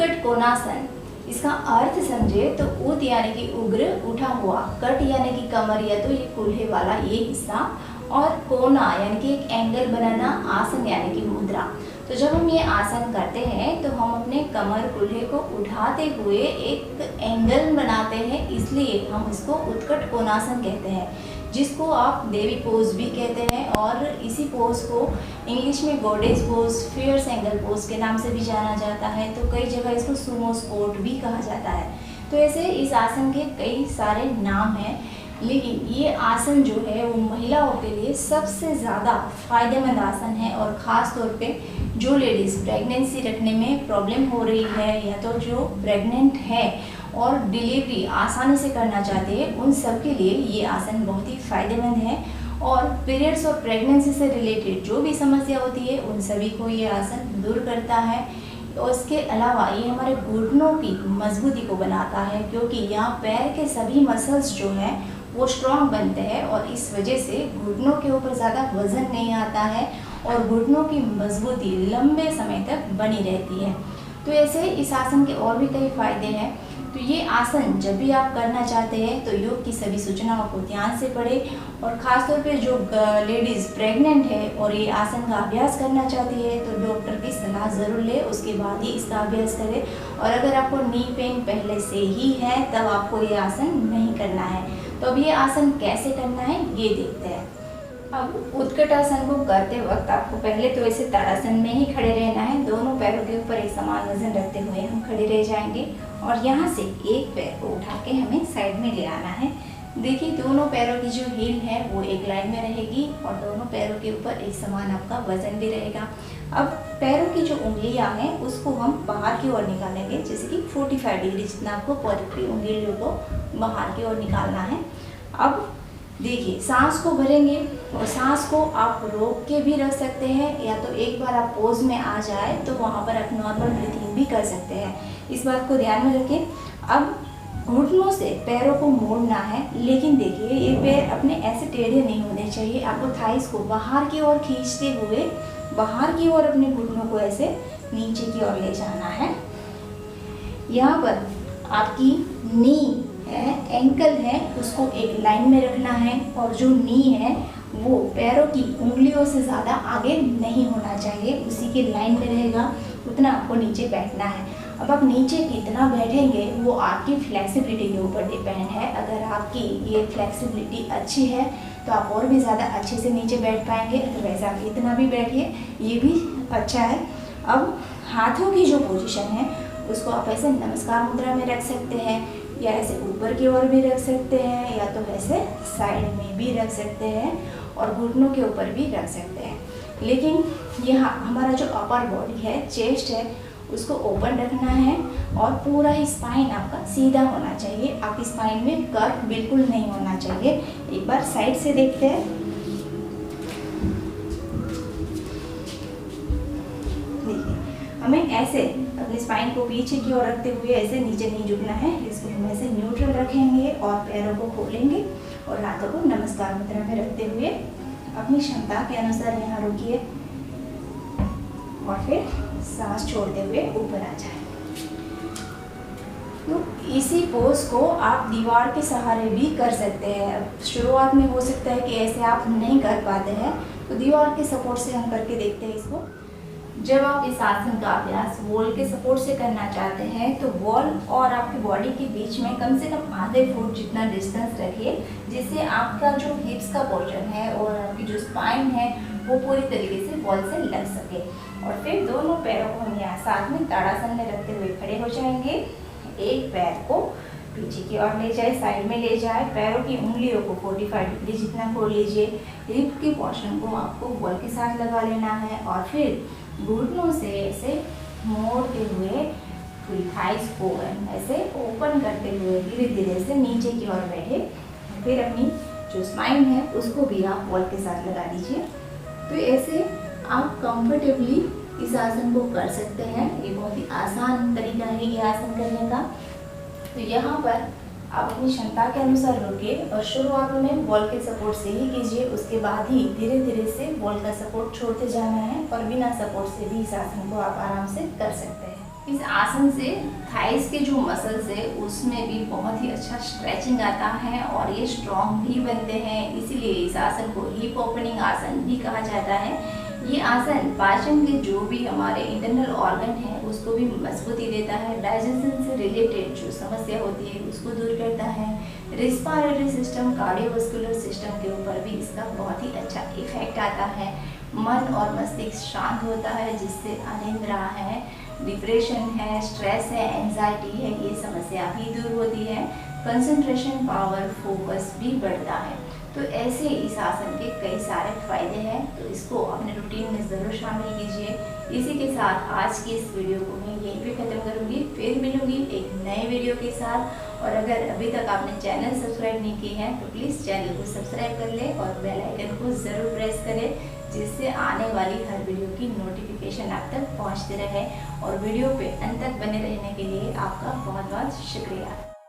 उत्कट कोणासन, इसका अर्थ समझे तो उत यानी कि उग्र, उठा हुआ, कट यानी कि कमर या तो ये कूल्हे वाला ये हिस्सा, और कोना यानी कि एक एंगल बनाना, आसन यानी कि मुद्रा। तो जब हम ये आसन करते हैं तो हम अपने कमर कूल्हे को उठाते हुए एक एंगल बनाते हैं, इसलिए हम इसको उत्कट कोणासन कहते हैं, जिसको आप देवी पोज भी कहते हैं। और इसी पोज को इंग्लिश में goddess pose, fierce angle pose के नाम से भी जाना जाता है। तो कई जगह इसको सुमो स्पोर्ट भी कहा जाता है। तो ऐसे इस आसन के कई सारे नाम हैं, लेकिन ये आसन जो है वो महिलाओं के लिए सबसे ज़्यादा फायदेमंद आसन है। और ख़ास तौर पे जो लेडीज़ प्रेगनेंसी रखने में प्रॉब्लम हो रही है, या तो जो प्रेग्नेंट है और डिलीवरी आसानी से करना चाहते हैं, उन सब के लिए ये आसन बहुत ही फायदेमंद है। और पीरियड्स और प्रेगनेंसी से रिलेटेड जो भी समस्या होती है उन सभी को ये आसन दूर करता है। और इसके अलावा ये हमारे घुटनों की मजबूती को बनाता है, क्योंकि यहाँ पैर के सभी मसल्स जो हैं वो स्ट्रॉन्ग बनते हैं, और इस वजह से घुटनों के ऊपर ज़्यादा वजन नहीं आता है और घुटनों की मजबूती लंबे समय तक बनी रहती है। तो ऐसे इस आसन के और भी कई फायदे हैं। तो ये आसन जब भी आप करना चाहते हैं तो योग की सभी सूचनाओं को ध्यान से पढ़ें, और ख़ासतौर पे जो लेडीज़ प्रेग्नेंट है और ये आसन का अभ्यास करना चाहती है तो डॉक्टर की सलाह ज़रूर ले, उसके बाद ही इसका अभ्यास करें। और अगर आपको नी पेन पहले से ही है तब आपको ये आसन नहीं करना है। तो अब ये आसन कैसे करना है ये देखते हैं। अब उत्कट आसन को करते वक्त आपको पहले तो ऐसे ताड़ासन में ही खड़े रहना है। दोनों पैरों के ऊपर एक समान वजन रखते हुए हम खड़े रह जाएंगे, और यहाँ से एक पैर को उठा के हमें साइड में ले आना है। देखिए दोनों पैरों की जो हील है वो एक लाइन में रहेगी, और दोनों पैरों के ऊपर एक समान आपका वजन भी रहेगा। अब पैरों की जो उंगलियां हैं उसको हम बाहर की ओर निकालेंगे, जैसे कि 45 डिग्री जितना आपको पूरी उंगलियों को बाहर की ओर निकालना है। अब देखिए सांस को भरेंगे, और सांस को आप रोक के भी रख सकते हैं, या तो एक बार आप पोज में आ जाए तो वहाँ पर आप नॉर्मल ब्रीथिंग भी कर सकते हैं। इस बात को ध्यान में रखें। अब घुटनों से पैरों को मोड़ना है, लेकिन देखिए ये पैर अपने ऐसे टेढ़े नहीं होने चाहिए। आपको थाइस को बाहर की ओर खींचते हुए बाहर की ओर अपने घुटनों को ऐसे नीचे की ओर ले जाना है। यहाँ पर आपकी नी है, एंकल है, उसको एक लाइन में रखना है, और जो नी है वो पैरों की उंगलियों से ज़्यादा आगे नहीं होना चाहिए, उसी के लाइन में रहेगा, उतना आपको नीचे बैठना है। अब आप नीचे कितना बैठेंगे वो आपकी फ्लेक्सिबिलिटी के ऊपर डिपेंड है। अगर आपकी ये फ्लेक्सिबिलिटी अच्छी है तो आप और भी ज़्यादा अच्छे से नीचे बैठ पाएंगे, अदरवाइज आप इतना भी बैठिए, ये भी अच्छा है। अब हाथों की जो पोजीशन है उसको आप ऐसे नमस्कार मुद्रा में रख सकते हैं, या ऐसे ऊपर की ओर भी रख सकते हैं, या तो ऐसे साइड में भी रख सकते हैं, और घुटनों के ऊपर भी रख सकते हैं। लेकिन यहाँ हमारा जो अपर बॉडी है, चेस्ट है, उसको ओपन रखना है, और पूरा ही स्पाइन आपका सीधा होना चाहिए। आपकी स्पाइन में कर्व बिल्कुल नहीं होना चाहिए। एक बार साइड से देखते हैं। देखिए हमें ऐसे अपने स्पाइन को पीछे की ओर रखते हुए ऐसे नीचे नहीं झुकना है। इसको हम ऐसे न्यूट्रल रखेंगे और पैरों को खोलेंगे, और हाथों को नमस्कार मुद्रा में रखते हुए अपनी क्षमता के अनुसार यहाँ रुकिए, और फिर सांस छोड़ते हुए ऊपर आ जाए। तो इसी पोज को आप दीवार के सहारे भी कर सकते हैं। शुरुआत में हो सकता है कि ऐसे आप नहीं कर पाते हैं, तो दीवार के सपोर्ट से हम करके देखते हैं इसको। जब आप इस आसन का अभ्यास वॉल के सपोर्ट से करना चाहते हैं तो वॉल और आपकी बॉडी के बीच में कम से कम आधे फुट जितना डिस्टेंस रखिए, जिससे आपका जो हिप्स का पोर्शन है और आपकी जो स्पाइन है वो पूरी तरीके से वॉल से लग सके। और फिर दोनों पैरों को हम यहाँ साथ में ताड़ासन में रखते हुए खड़े हो जाएंगे। एक पैर को पीछे की ओर ले जाए, साइड में ले जाए, पैरों की उंगलियों को 45 डिग्री जितना खोल लीजिए। हिप की पोर्शन को आपको वॉल के साथ लगा लेना है, और फिर घुटनों से ऐसे मोड़ते हुए पूरी थाइस को ऐसे ओपन करते हुए धीरे धीरे से नीचे की ओर बैठे। फिर अपनी जो स्पाइन है उसको भी आप वॉल के साथ लगा दीजिए। तो ऐसे आप कंफर्टेबली इस आसन को कर सकते हैं। ये बहुत ही आसान तरीका है ये आसन करने का। तो यहाँ पर आप अपनी क्षमता के अनुसार रुकिए, और शुरुआत में वॉल के सपोर्ट से ही कीजिए, उसके बाद ही धीरे धीरे से वॉल का सपोर्ट छोड़ते जाना है, और बिना सपोर्ट से भी इस आसन को आप आराम से कर सकते हैं। इस आसन से थाइस के जो मसल्स है उसमें भी बहुत ही अच्छा स्ट्रेचिंग आता है और ये स्ट्रॉन्ग भी बनते हैं, इसीलिए इस आसन को हिप ओपनिंग आसन भी कहा जाता है। ये आसन पाचन के जो भी हमारे इंटरनल ऑर्गन है उसको भी मजबूती देता है, डाइजेशन से रिलेटेड जो समस्या होती है उसको दूर करता है, रिस्पायरेटरी सिस्टम, कार्डियोवास्कुलर सिस्टम के ऊपर भी इसका बहुत ही अच्छा इफेक्ट आता है। मन और मस्तिष्क शांत होता है जिससे अनिद्रा है, डिप्रेशन है, स्ट्रेस है, एंजाइटी है, ये समस्या भी दूर होती है। कंसंट्रेशन पावर, फोकस भी बढ़ता है। तो ऐसे इस आसन के कई सारे फायदे हैं, तो इसको अपने रूटीन में ज़रूर शामिल कीजिए। इसी के साथ आज की इस वीडियो को मैं यहीं पे ख़त्म करूँगी, फिर मिलूँगी एक नए वीडियो के साथ। और अगर अभी तक आपने चैनल सब्सक्राइब नहीं किए हैं तो प्लीज़ चैनल को सब्सक्राइब कर लें और बेल आइकन को ज़रूर प्रेस करें, जिससे आने वाली हर वीडियो की नोटिफिकेशन आप तक पहुँचते रहे। और वीडियो पे अंत तक बने रहने के लिए आपका बहुत बहुत शुक्रिया।